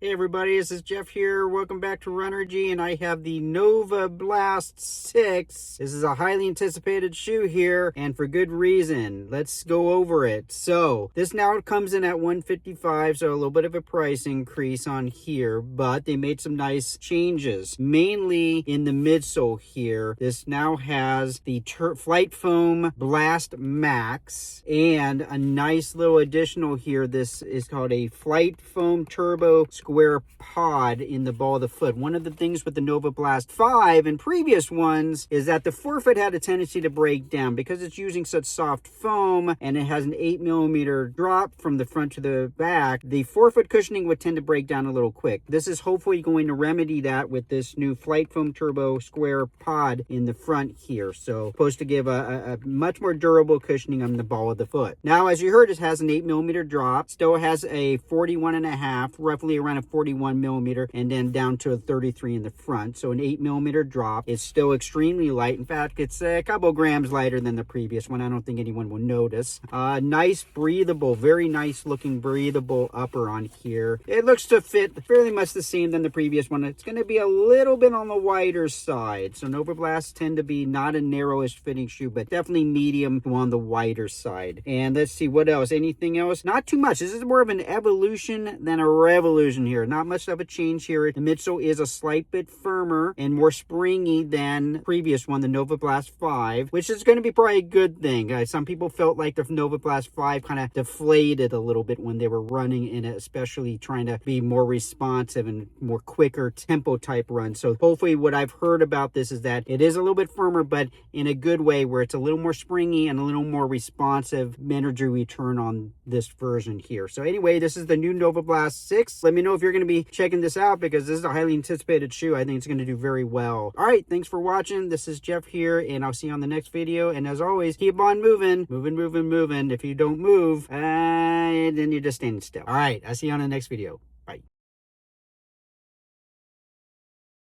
Hey everybody, this is Jeff here. Welcome back to Runnergy, and I have the Novablast 6. This is a highly anticipated shoe here, and for good reason. Let's go over it. So, this now comes in at $155, so a little bit of a price increase on here, but they made some nice changes, mainly in the midsole here. This now has the Flight Foam Blast Max, and a nice little additional here. This is called a Flight Foam Turbo Square pod in the ball of the foot. One of the things with the Novablast 5 and previous ones is that the forefoot had a tendency to break down because it's using such soft foam and it has an 8mm drop from the front to the back. The forefoot cushioning would tend to break down a little quick. This is hopefully going to remedy that with this new Flight Foam Turbo Square pod in the front here. So supposed to give a much more durable cushioning on the ball of the foot. Now, as you heard, it has an 8mm drop. Still has a 41.5, roughly around a 41mm, and then down to a 33 in the front. So an 8mm drop. It's still extremely light. In fact, it's a couple grams lighter than the previous one. I don't think anyone will notice. Nice breathable, very nice looking breathable upper on here. It looks to fit fairly much the same than the previous one. It's going to be a little bit on the wider side. So Novablasts tend to be not a narrowish fitting shoe, but definitely medium on the wider side. And let's see what else. Anything else? Not too much. This is more of an evolution than a revolution here. Not much of a change here. The midsole is a slight bit firmer and more springy than the previous one, the Novablast 5, which is going to be probably a good thing. Some people felt like the Novablast 5 kind of deflated a little bit when they were running in it, especially trying to be more responsive and more quicker tempo type runs. So hopefully what I've heard about this is that it is a little bit firmer, but in a good way where it's a little more springy and a little more responsive energy return on this version here. So anyway, this is the new Novablast 6. Let me know if you're going to be checking this out because this is a highly anticipated shoe. I think it's going to do very well. All right, thanks for watching. This is Jeff here, and I'll see you on the next video. And as always, keep on moving. Moving. If you don't move, then you're just standing still. All right, I'll see you on the next video.